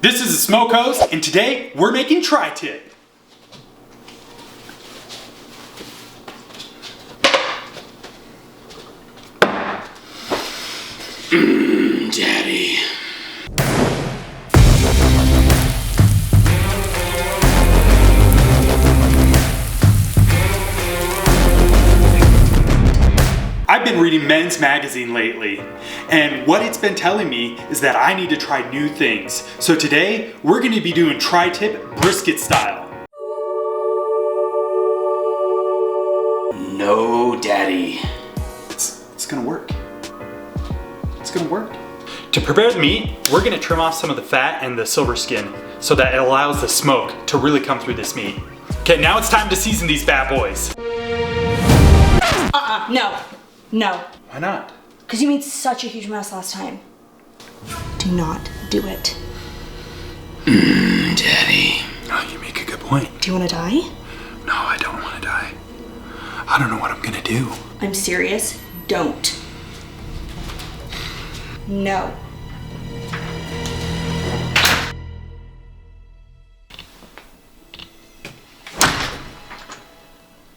This is a smoke hose, and today we're making tri-tip. Daddy. I've been reading Men's Magazine lately, and what it's been telling me is that I need to try new things. So today, we're gonna be doing tri-tip brisket style. No, Daddy. It's gonna work. It's gonna work. To prepare the meat, we're gonna trim off some of the fat and the silver skin so that it allows the smoke to really come through this meat. Okay, now it's time to season these bad boys. No. Why not? Because you made such a huge mess last time. Do not do it. Daddy. Oh, you make a good point. Do you want to die? No, I don't want to die. I don't know what I'm gonna do. I'm serious. Don't. No.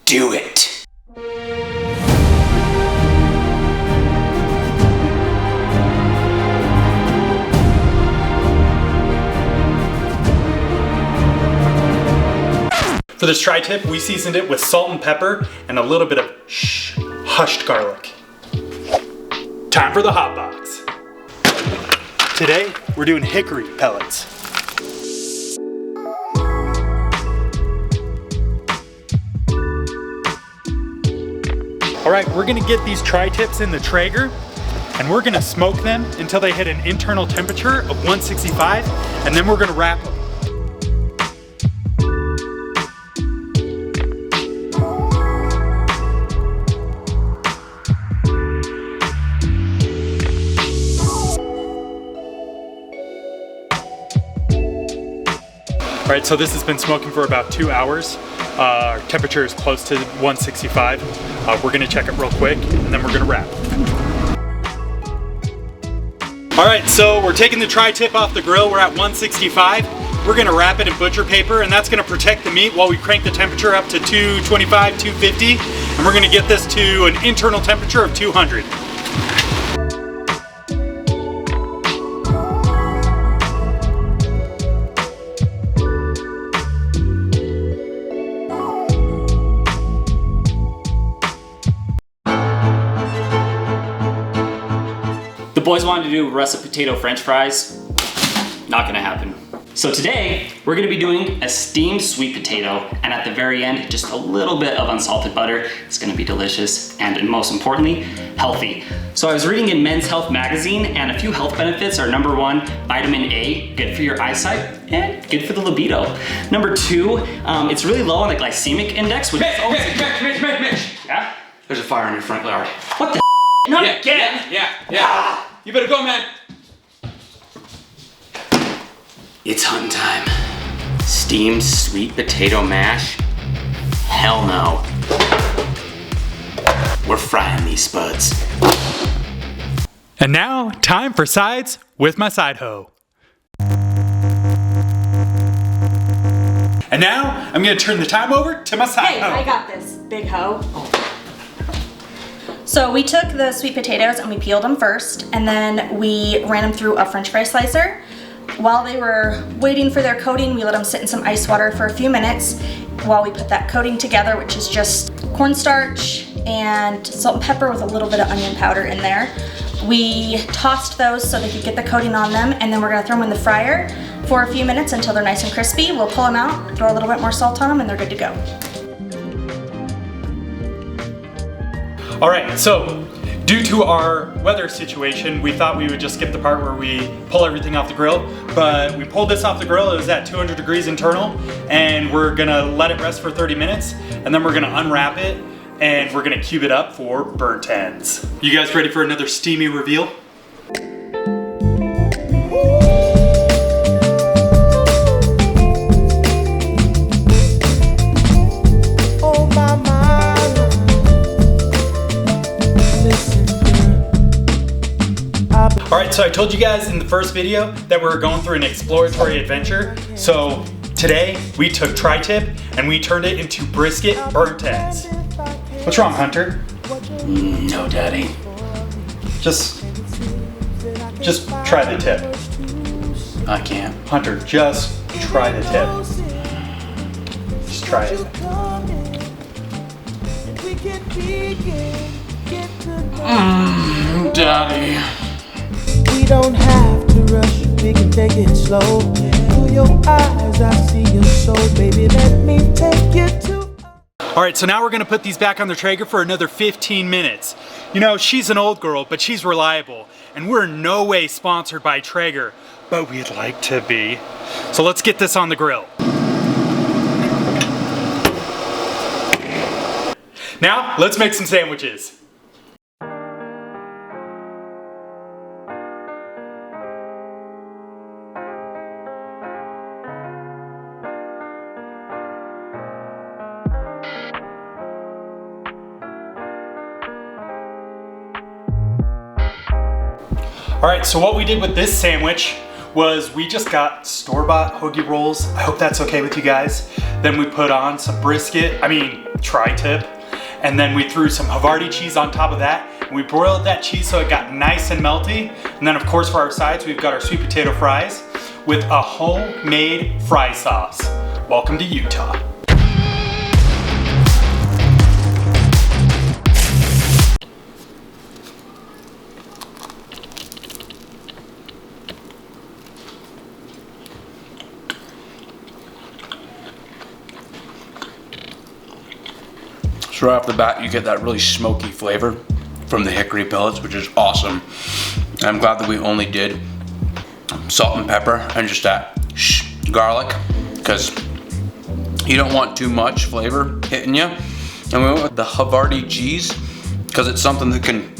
Do it. For this tri-tip, we seasoned it with salt and pepper and a little bit of hushed garlic. Time for the hot box. Today, we're doing hickory pellets. All right, we're gonna get these tri-tips in the Traeger and we're gonna smoke them until they hit an internal temperature of 165, and then we're gonna wrap them. All right, so this has been smoking for about 2 hours. Our temperature is close to 165. We're gonna check it real quick and then we're gonna wrap. All right, so we're taking the tri-tip off the grill. We're at 165. We're gonna wrap it in butcher paper, and that's gonna protect the meat while we crank the temperature up to 225, 250. And we're gonna get this to an internal temperature of 200. The boys wanted to do russet potato french fries. Not gonna happen. So today, we're gonna be doing a steamed sweet potato, and at the very end, just a little bit of unsalted butter. It's gonna be delicious, and most importantly, healthy. So I was reading in Men's Health magazine, and a few health benefits are: number one, vitamin A, good for your eyesight, and good for the libido. Number two, it's really low on the glycemic index, which is always Mitch. Yeah? There's a fire in your front yard. What the Not again! Yeah. You better go, man. It's hunting time. Steamed sweet potato mash? Hell no. We're frying these spuds. And now, time for sides with my side hoe. And now, I'm gonna turn the time over to my side Hey, hoe. I got this, big hoe. So we took the sweet potatoes and we peeled them first, and then we ran them through a French fry slicer. While they were waiting for their coating, we let them sit in some ice water for a few minutes while we put that coating together, which is just cornstarch and salt and pepper with a little bit of onion powder in there. We tossed those so they could get the coating on them, and then we're gonna throw them in the fryer for a few minutes until they're nice and crispy. We'll pull them out, throw a little bit more salt on them, and they're good to go. All right, so due to our weather situation, we thought we would just skip the part where we pull everything off the grill, but we pulled this off the grill. It was at 200 degrees internal, and we're gonna let it rest for 30 minutes, and then we're gonna unwrap it, and we're gonna cube it up for burnt ends. You guys ready for another steamy reveal? All right, so I told you guys in the first video that we were going through an exploratory adventure. So today we took tri-tip and we turned it into brisket burnt ends. What's wrong, Hunter? No, Daddy. Just try the tip. I can't. Hunter, just try the tip. Just try it. Daddy. We don't have to rush, we can take it slow. Through your eyes, I see your soul, baby. Let me take you to. All right, so now we're gonna put these back on the Traeger for another 15 minutes. You know, she's an old girl, but she's reliable. And we're in no way sponsored by Traeger, but we'd like to be. So let's get this on the grill. Now, let's make some sandwiches. All right, so what we did with this sandwich was we just got store-bought hoagie rolls. I hope that's okay with you guys. Then we put on some tri-tip, and then we threw some Havarti cheese on top of that. And we broiled that cheese so it got nice and melty. And then of course for our sides, we've got our sweet potato fries with a homemade fry sauce. Welcome to Utah. So right off the bat, you get that really smoky flavor from the hickory pellets, which is awesome. And I'm glad that we only did salt and pepper and just that garlic, because you don't want too much flavor hitting you. And we went with the Havarti cheese because it's something that can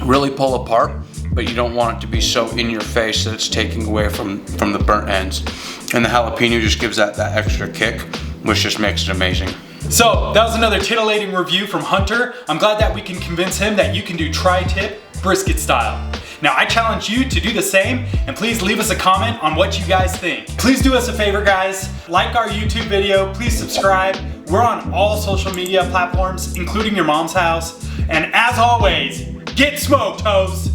really pull apart, but you don't want it to be so in your face that it's taking away from the burnt ends. And the jalapeno just gives that extra kick, which just makes it amazing. So that was another titillating review from Hunter. I'm glad that we can convince him that you can do tri-tip brisket style. Now I challenge you to do the same, and please leave us a comment on what you guys think. Please do us a favor, guys. Like our YouTube video, please subscribe. We're on all social media platforms, including your mom's house. And as always, get smoked, hoes.